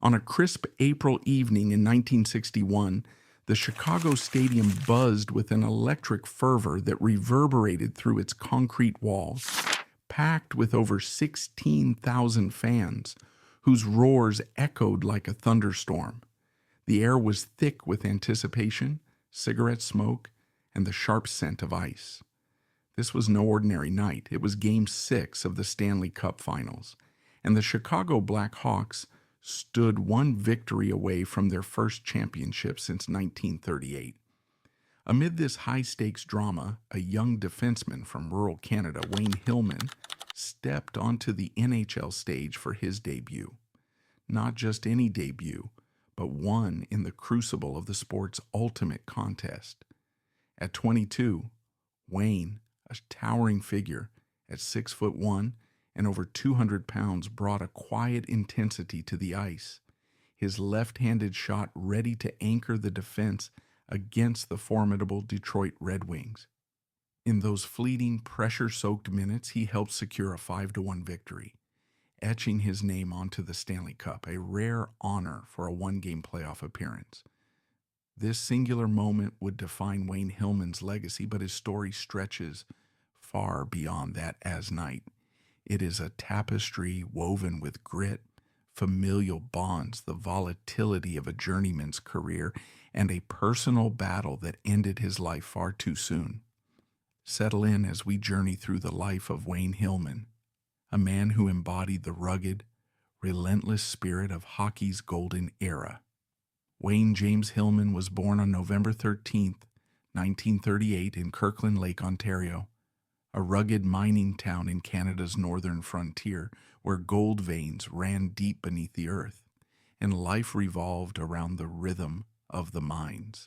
On a crisp April evening in 1961, the Chicago Stadium buzzed with an electric fervor that reverberated through its concrete walls, packed with over 16,000 fans, whose roars echoed like a thunderstorm. The air was thick with anticipation, cigarette smoke, and the sharp scent of ice. This was no ordinary night. It was Game 6 of the Stanley Cup Finals, and the Chicago Blackhawks stood one victory away from their first championship since 1938. Amid this high-stakes drama, a young defenseman from rural Canada, Wayne Hillman, stepped onto the NHL stage for his debut. Not just any debut, but one in the crucible of the sport's ultimate contest. At 22, Wayne, a towering figure at 6'1" and over 200 pounds, brought a quiet intensity to the ice, his left-handed shot ready to anchor the defense against the formidable Detroit Red Wings. In those fleeting, pressure-soaked minutes, he helped secure a 5-1 victory, etching his name onto the Stanley Cup, a rare honor for a one-game playoff appearance. This singular moment would define Wayne Hillman's legacy, but his story stretches far beyond that as night. It is a tapestry woven with grit, familial bonds, the volatility of a journeyman's career, and a personal battle that ended his life far too soon. Settle in as we journey through the life of Wayne Hillman, a man who embodied the rugged, relentless spirit of hockey's golden era. Wayne James Hillman was born on November 13, 1938 in Kirkland Lake, Ontario, a rugged mining town in Canada's northern frontier where gold veins ran deep beneath the earth, and life revolved around the rhythm of the mines.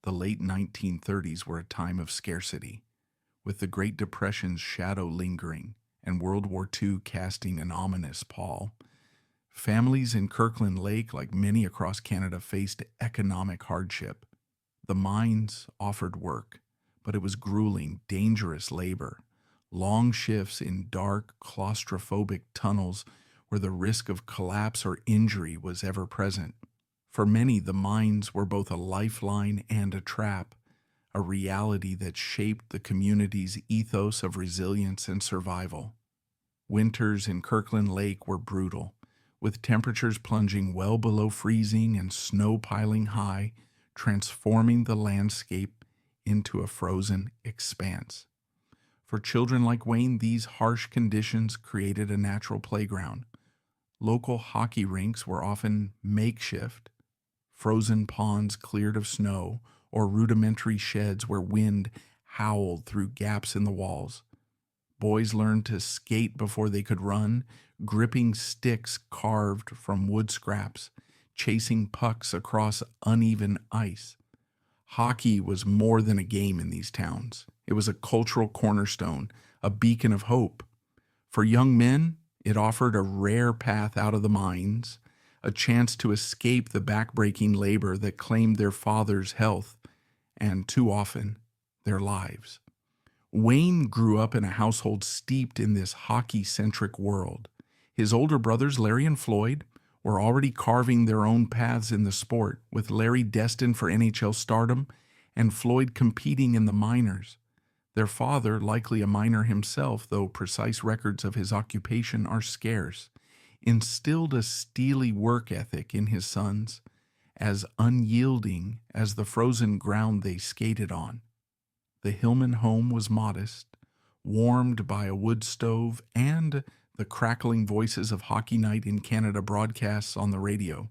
The late 1930s were a time of scarcity, with the Great Depression's shadow lingering and World War II casting an ominous pall. Families in Kirkland Lake, like many across Canada, faced economic hardship. The mines offered work, but it was grueling, dangerous labor, long shifts in dark, claustrophobic tunnels where the risk of collapse or injury was ever present. For many, the mines were both a lifeline and a trap, a reality that shaped the community's ethos of resilience and survival. Winters in Kirkland Lake were brutal, with temperatures plunging well below freezing and snow piling high, transforming the landscape into a frozen expanse. For children like Wayne, these harsh conditions created a natural playground. Local hockey rinks were often makeshift, frozen ponds cleared of snow, or rudimentary sheds where wind howled through gaps in the walls. Boys learned to skate before they could run, gripping sticks carved from wood scraps, chasing pucks across uneven ice. Hockey was more than a game in these towns. It was a cultural cornerstone, a beacon of hope. For young men, it offered a rare path out of the mines, a chance to escape the backbreaking labor that claimed their father's health and, too often, their lives. Wayne grew up in a household steeped in this hockey-centric world. His older brothers, Larry and Floyd, were already carving their own paths in the sport, with Larry destined for NHL stardom and Floyd competing in the minors. Their father, likely a miner himself, though precise records of his occupation are scarce, instilled a steely work ethic in his sons, as unyielding as the frozen ground they skated on. The Hillman home was modest, warmed by a wood stove and the crackling voices of Hockey Night in Canada broadcasts on the radio.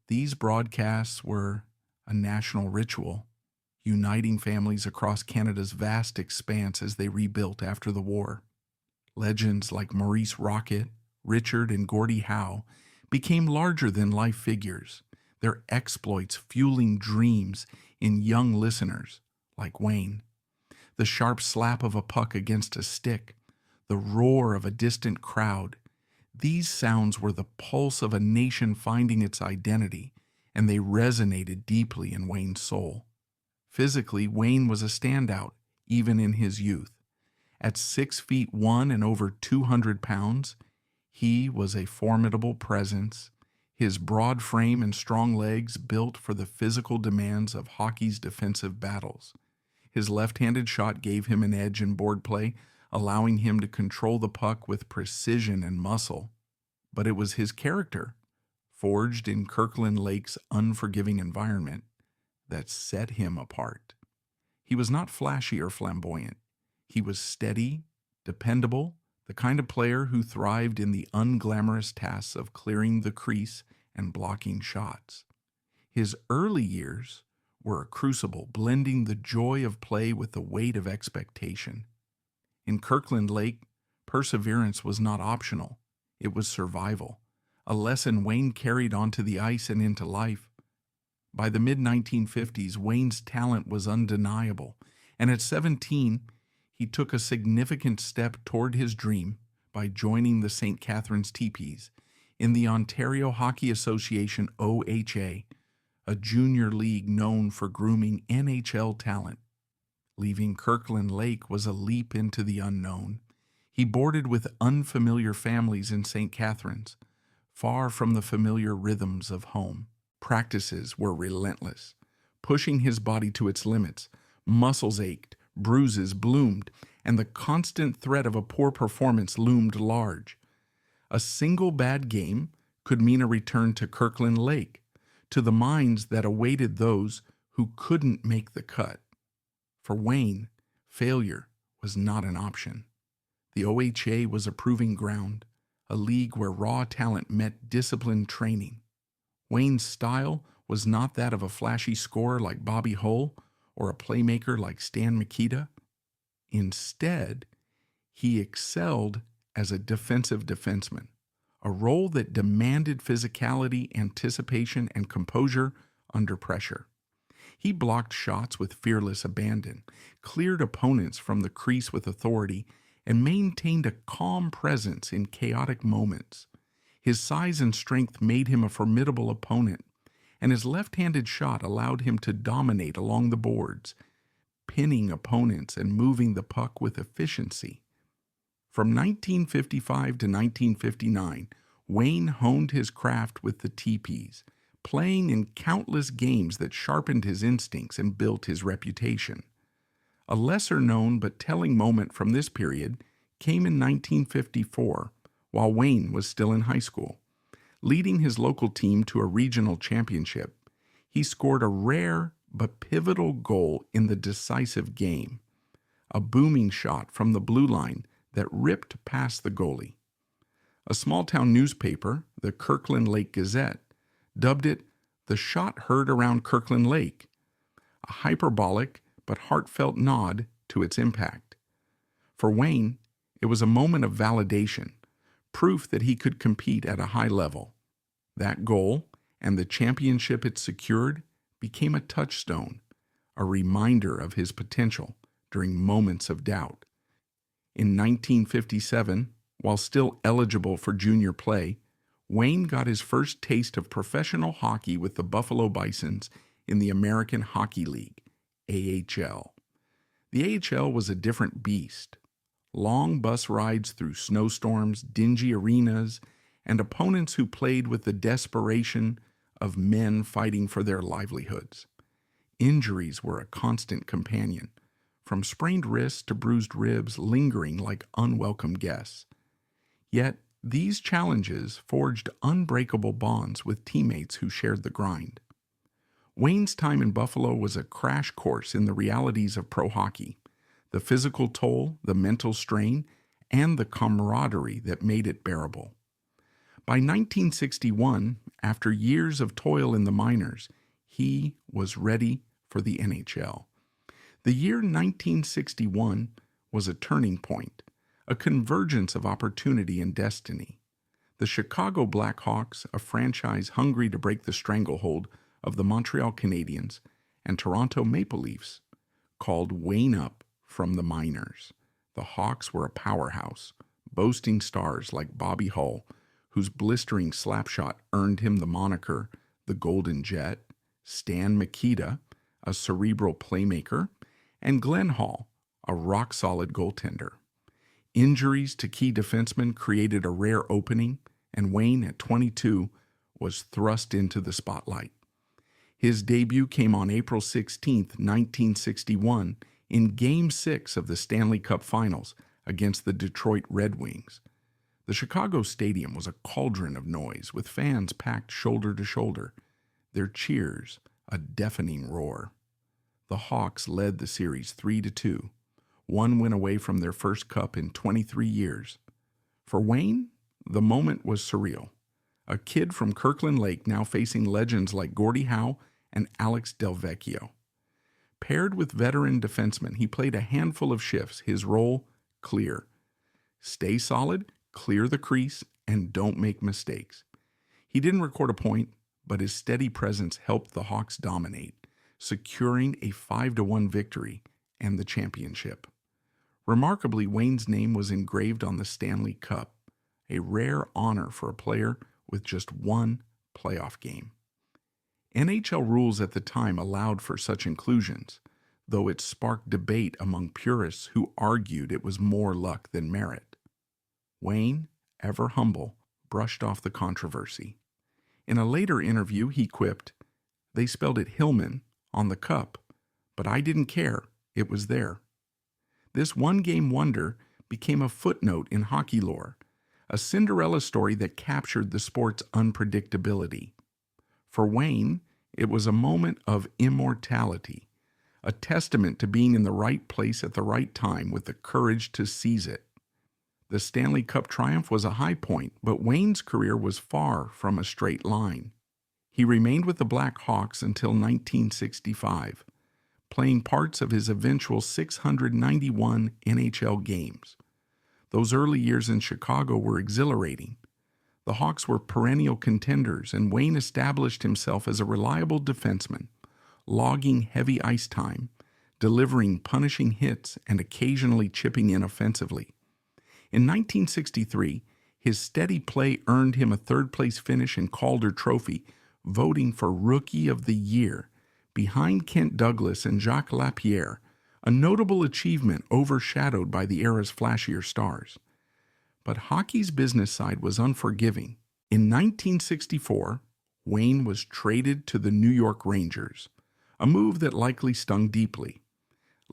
These broadcasts were a national ritual, uniting families across Canada's vast expanse as they rebuilt after the war. Legends like Maurice Rocket, Richard, and Gordie Howe became larger-than-life figures, their exploits fueling dreams in young listeners like Wayne. The sharp slap of a puck against a stick, the roar of a distant crowd. These sounds were the pulse of a nation finding its identity, and they resonated deeply in Wayne's soul. Physically, Wayne was a standout, even in his youth. At 6'1" and over 200 pounds, he was a formidable presence, his broad frame and strong legs built for the physical demands of hockey's defensive battles. His left-handed shot gave him an edge in board play, allowing him to control the puck with precision and muscle. But it was his character, forged in Kirkland Lake's unforgiving environment, that set him apart. He was not flashy or flamboyant. He was steady, dependable, the kind of player who thrived in the unglamorous tasks of clearing the crease and blocking shots. His early years were a crucible, blending the joy of play with the weight of expectation. In Kirkland Lake, perseverance was not optional. It was survival, a lesson Wayne carried onto the ice and into life. By the mid-1950s, Wayne's talent was undeniable, and at 17, he took a significant step toward his dream by joining the St. Catharines Teepees in the Ontario Hockey Association OHA, a junior league known for grooming NHL talent. Leaving Kirkland Lake was a leap into the unknown. He boarded with unfamiliar families in St. Catharines, far from the familiar rhythms of home. Practices were relentless, pushing his body to its limits. Muscles ached, bruises bloomed, and the constant threat of a poor performance loomed large. A single bad game could mean a return to Kirkland Lake, to the mines that awaited those who couldn't make the cut. For Wayne, failure was not an option. The OHA was a proving ground, a league where raw talent met disciplined training. Wayne's style was not that of a flashy scorer like Bobby Hull or a playmaker like Stan Mikita. Instead, he excelled as a defensive defenseman, a role that demanded physicality, anticipation, and composure under pressure. He blocked shots with fearless abandon, cleared opponents from the crease with authority, and maintained a calm presence in chaotic moments. His size and strength made him a formidable opponent, and his left-handed shot allowed him to dominate along the boards, pinning opponents and moving the puck with efficiency. From 1955 to 1959, Wayne honed his craft with the Teepees, playing in countless games that sharpened his instincts and built his reputation. A lesser-known but telling moment from this period came in 1954, while Wayne was still in high school. Leading his local team to a regional championship, he scored a rare but pivotal goal in the decisive game, a booming shot from the blue line that ripped past the goalie. A small-town newspaper, the Kirkland Lake Gazette, dubbed it the shot heard around Kirkland Lake, a hyperbolic but heartfelt nod to its impact. For Wayne, it was a moment of validation, proof that he could compete at a high level. That goal, and the championship it secured, became a touchstone, a reminder of his potential during moments of doubt. In 1957, while still eligible for junior play, Wayne got his first taste of professional hockey with the Buffalo Bisons in the American Hockey League, AHL. The AHL was a different beast. Long bus rides through snowstorms, dingy arenas, and opponents who played with the desperation of men fighting for their livelihoods. Injuries were a constant companion, from sprained wrists to bruised ribs lingering like unwelcome guests. Yet, these challenges forged unbreakable bonds with teammates who shared the grind. Wayne's time in Buffalo was a crash course in the realities of pro hockey, the physical toll, the mental strain, and the camaraderie that made it bearable. By 1961, after years of toil in the minors, he was ready for the NHL. The year 1961 was a turning point, a convergence of opportunity and destiny. The Chicago Blackhawks, a franchise hungry to break the stranglehold of the Montreal Canadiens and Toronto Maple Leafs, called Wayne up from the minors. The Hawks were a powerhouse, boasting stars like Bobby Hull, whose blistering slapshot earned him the moniker the Golden Jet, Stan Mikita, a cerebral playmaker, and Glenn Hall, a rock-solid goaltender. Injuries to key defensemen created a rare opening, and Wayne, at 22, was thrust into the spotlight. His debut came on April 16, 1961, in Game 6 of the Stanley Cup Finals against the Detroit Red Wings. The Chicago Stadium was a cauldron of noise, with fans packed shoulder to shoulder, their cheers a deafening roar. The Hawks led the series 3-2, one win away from their first cup in 23 years. For Wayne, the moment was surreal. A kid from Kirkland Lake now facing legends like Gordie Howe and Alex Delvecchio. Paired with veteran defensemen, he played a handful of shifts, his role clear. Stay solid, clear the crease, and don't make mistakes. He didn't record a point, but his steady presence helped the Hawks dominate, securing a 5-1 victory and the championship. Remarkably, Wayne's name was engraved on the Stanley Cup, a rare honor for a player with just one playoff game. NHL rules at the time allowed for such inclusions, though it sparked debate among purists who argued it was more luck than merit. Wayne, ever humble, brushed off the controversy. In a later interview, he quipped, "They spelled it Hillman on the cup, but I didn't care, it was there." This one-game wonder became a footnote in hockey lore, a Cinderella story that captured the sport's unpredictability. For Wayne, it was a moment of immortality, a testament to being in the right place at the right time with the courage to seize it. The Stanley Cup triumph was a high point, but Wayne's career was far from a straight line. He remained with the Black Hawks until 1965, playing parts of his eventual 691 NHL games. Those early years in Chicago were exhilarating. The Hawks were perennial contenders, and Wayne established himself as a reliable defenseman, logging heavy ice time, delivering punishing hits, and occasionally chipping in offensively. In 1963, his steady play earned him a third-place finish in Calder Trophy, voting for Rookie of the Year, behind Kent Douglas and Jacques Lapierre, a notable achievement overshadowed by the era's flashier stars. But hockey's business side was unforgiving. In 1964, Wayne was traded to the New York Rangers, a move that likely stung deeply.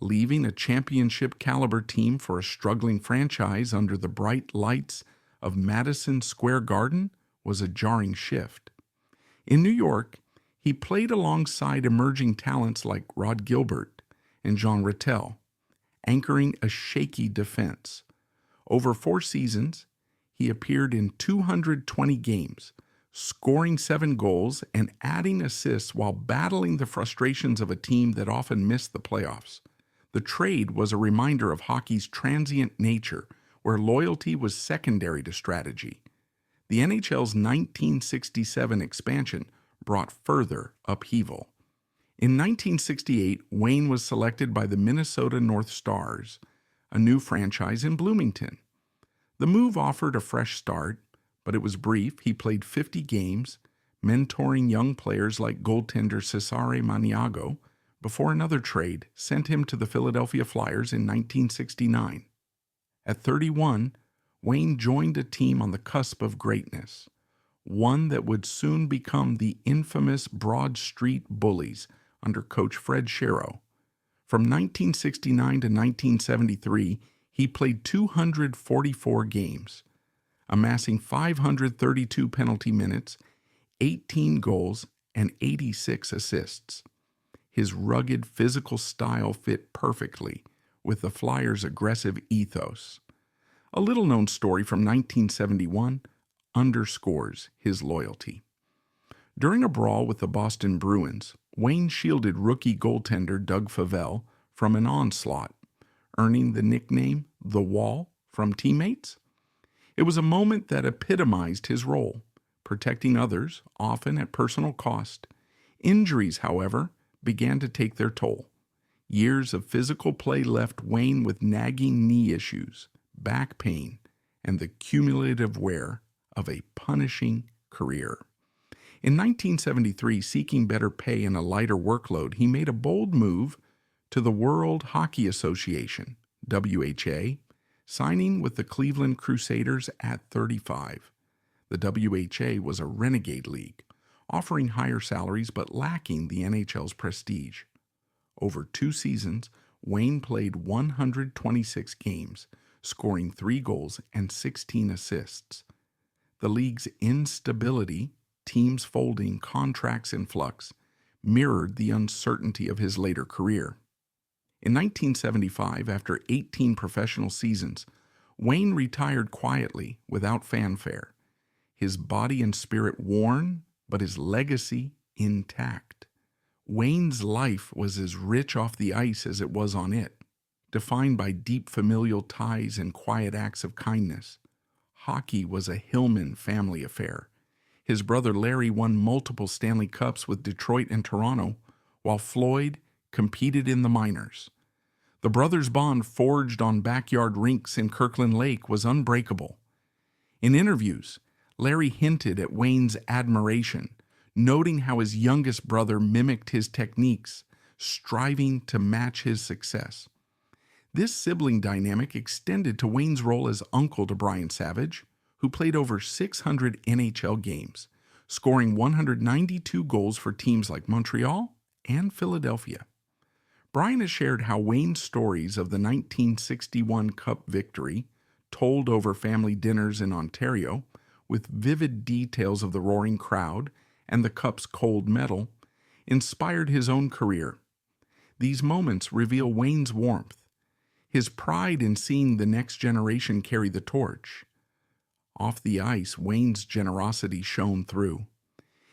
Leaving a championship-caliber team for a struggling franchise under the bright lights of Madison Square Garden was a jarring shift. In New York, he played alongside emerging talents like Rod Gilbert and Jean Rattel, anchoring a shaky defense. Over 4 seasons, he appeared in 220 games, scoring 7 goals and adding assists while battling the frustrations of a team that often missed the playoffs. The trade was a reminder of hockey's transient nature, where loyalty was secondary to strategy. The NHL's 1967 expansion brought further upheaval. In 1968, Wayne was selected by the Minnesota North Stars, a new franchise in Bloomington. The move offered a fresh start, but it was brief. He played 50 games, mentoring young players like goaltender Cesare Maniago, before another trade sent him to the Philadelphia Flyers in 1969. At 31, Wayne joined a team on the cusp of greatness, one that would soon become the infamous Broad Street Bullies under coach Fred Sherrow. From 1969 to 1973, he played 244 games, amassing 532 penalty minutes, 18 goals, and 86 assists. His rugged physical style fit perfectly with the Flyers' aggressive ethos. A little-known story from 1971 underscores his loyalty. During a brawl with the Boston Bruins, Wayne shielded rookie goaltender Doug Favell from an onslaught, earning the nickname The Wall from teammates. It was a moment that epitomized his role, protecting others, often at personal cost. Injuries, however, began to take their toll. Years of physical play left Wayne with nagging knee issues, back pain, and the cumulative wear of a punishing career. In 1973, seeking better pay and a lighter workload, he made a bold move to the World Hockey Association, WHA, signing with the Cleveland Crusaders at 35. The WHA was a renegade league, offering higher salaries but lacking the NHL's prestige. Over 2 seasons, Wayne played 126 games, scoring 3 goals and 16 assists. The league's instability, teams folding, contracts in flux, mirrored the uncertainty of his later career. In 1975, after 18 professional seasons, Wayne retired quietly, without fanfare. His body and spirit worn, but his legacy intact. Wayne's life was as rich off the ice as it was on it, defined by deep familial ties and quiet acts of kindness. Hockey was a Hillman family affair. His brother Larry won multiple Stanley Cups with Detroit and Toronto, while Floyd competed in the minors. The brothers' bond forged on backyard rinks in Kirkland Lake was unbreakable. In interviews, Larry hinted at Wayne's admiration, noting how his youngest brother mimicked his techniques, striving to match his success. This sibling dynamic extended to Wayne's role as uncle to Brian Savage, who played over 600 NHL games, scoring 192 goals for teams like Montreal and Philadelphia. Brian has shared how Wayne's stories of the 1961 Cup victory, told over family dinners in Ontario, with vivid details of the roaring crowd and the Cup's cold medal, inspired his own career. These moments reveal Wayne's warmth, his pride in seeing the next generation carry the torch. Off the ice, Wayne's generosity shone through.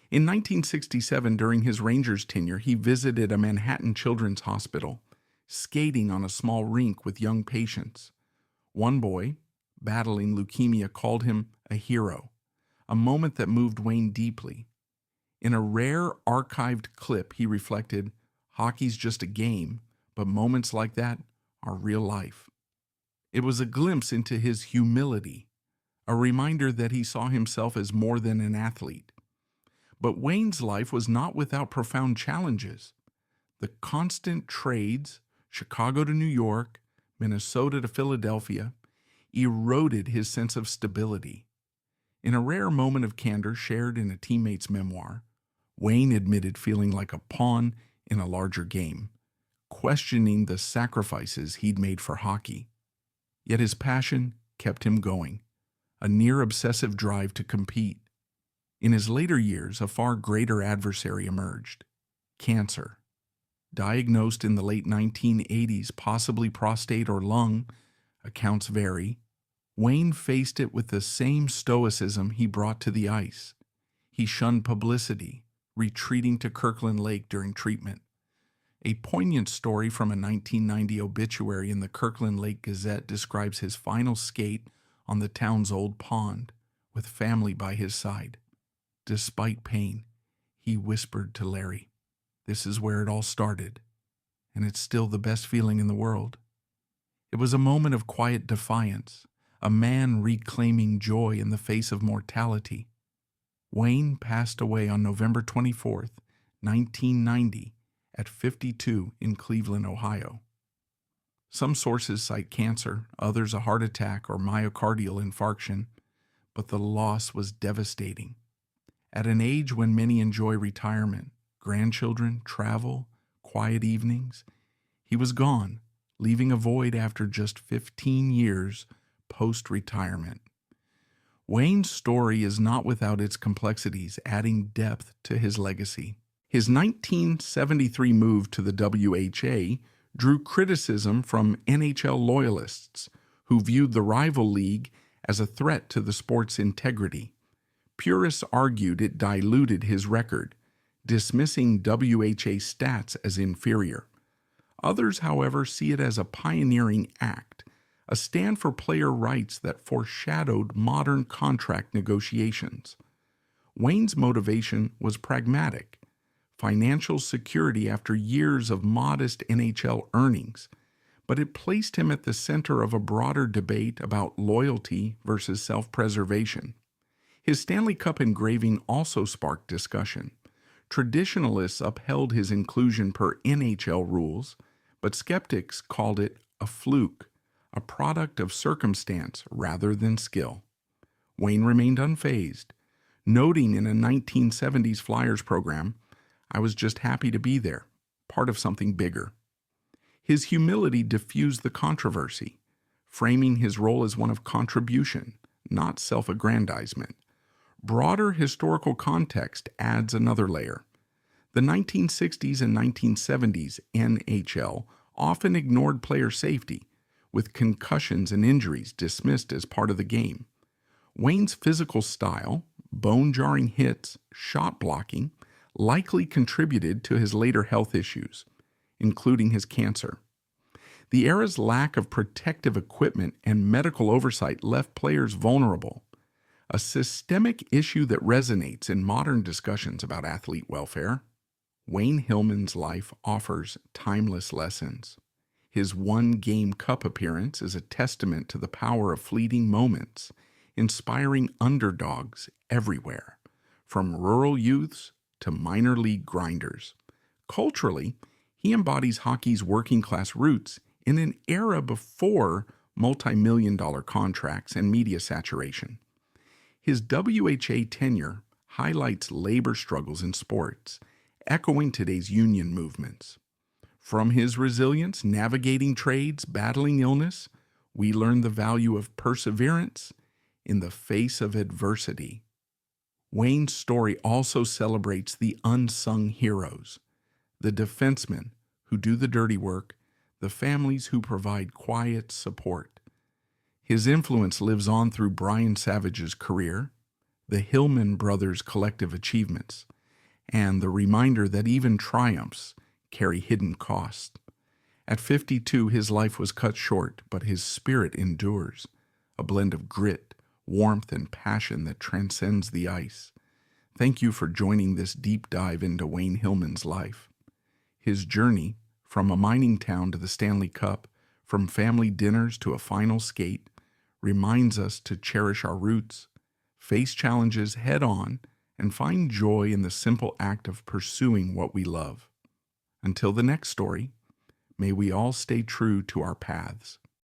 In 1967, during his Rangers tenure, he visited a Manhattan children's hospital, skating on a small rink with young patients. One boy, battling leukemia, called him a hero, a moment that moved Wayne deeply. In a rare archived clip, he reflected, "Hockey's just a game, but moments like that are real life." It was a glimpse into his humility, a reminder that he saw himself as more than an athlete. But Wayne's life was not without profound challenges. The constant trades, Chicago to New York, Minnesota to Philadelphia, eroded his sense of stability. In a rare moment of candor shared in a teammate's memoir, Wayne admitted feeling like a pawn in a larger game, questioning the sacrifices he'd made for hockey. Yet his passion kept him going, a near-obsessive drive to compete. In his later years, a far greater adversary emerged: cancer. Diagnosed in the late 1980s, possibly prostate or lung, accounts vary, Wayne faced it with the same stoicism he brought to the ice. He shunned publicity, retreating to Kirkland Lake during treatment. A poignant story from a 1990 obituary in the Kirkland Lake Gazette describes his final skate on the town's old pond, with family by his side. Despite pain, he whispered to Larry, "This is where it all started, and it's still the best feeling in the world." It was a moment of quiet defiance, a man reclaiming joy in the face of mortality. Wayne passed away on November 24th, 1990, at 52 in Cleveland, Ohio. Some sources cite cancer, others a heart attack or myocardial infarction, but the loss was devastating. At an age when many enjoy retirement, grandchildren, travel, quiet evenings, he was gone, leaving a void after just 15 years post-retirement. Wayne's story is not without its complexities, adding depth to his legacy. His 1973 move to the WHA drew criticism from NHL loyalists who viewed the rival league as a threat to the sport's integrity. Purists argued it diluted his record, dismissing WHA stats as inferior. Others, however, see it as a pioneering act, a stand for player rights that foreshadowed modern contract negotiations. Wayne's motivation was pragmatic: financial security after years of modest NHL earnings, but it placed him at the center of a broader debate about loyalty versus self-preservation. His Stanley Cup engraving also sparked discussion. Traditionalists upheld his inclusion per NHL rules, but skeptics called it a fluke, a product of circumstance rather than skill. Wayne remained unfazed, noting in a 1970s Flyers program, "I was just happy to be there, part of something bigger." His humility diffused the controversy, framing his role as one of contribution, not self-aggrandizement. Broader historical context adds another layer. The 1960s and 1970s NHL often ignored player safety, with concussions and injuries dismissed as part of the game. Wayne's physical style, bone-jarring hits, shot blocking, likely contributed to his later health issues, including his cancer. The era's lack of protective equipment and medical oversight left players vulnerable, a systemic issue that resonates in modern discussions about athlete welfare. Wayne Hillman's life offers timeless lessons. His one-game cup appearance is a testament to the power of fleeting moments, inspiring underdogs everywhere, from rural youths to minor league grinders. Culturally, he embodies hockey's working-class roots in an era before multi-million-dollar contracts and media saturation. His WHA tenure highlights labor struggles in sports, echoing today's union movements. From his resilience navigating trades, battling illness, we learn the value of perseverance in the face of adversity. Wayne's story also celebrates the unsung heroes, the defensemen who do the dirty work, the families who provide quiet support. His influence lives on through Brian Savage's career, the Hillman brothers' collective achievements, and the reminder that even triumphs carry hidden costs. At 52, his life was cut short, but his spirit endures, a blend of grit, warmth, and passion that transcends the ice. Thank you for joining this deep dive into Wayne Hillman's life. His journey, from a mining town to the Stanley Cup, from family dinners to a final skate, reminds us to cherish our roots, face challenges head on, and find joy in the simple act of pursuing what we love. Until the next story, may we all stay true to our paths.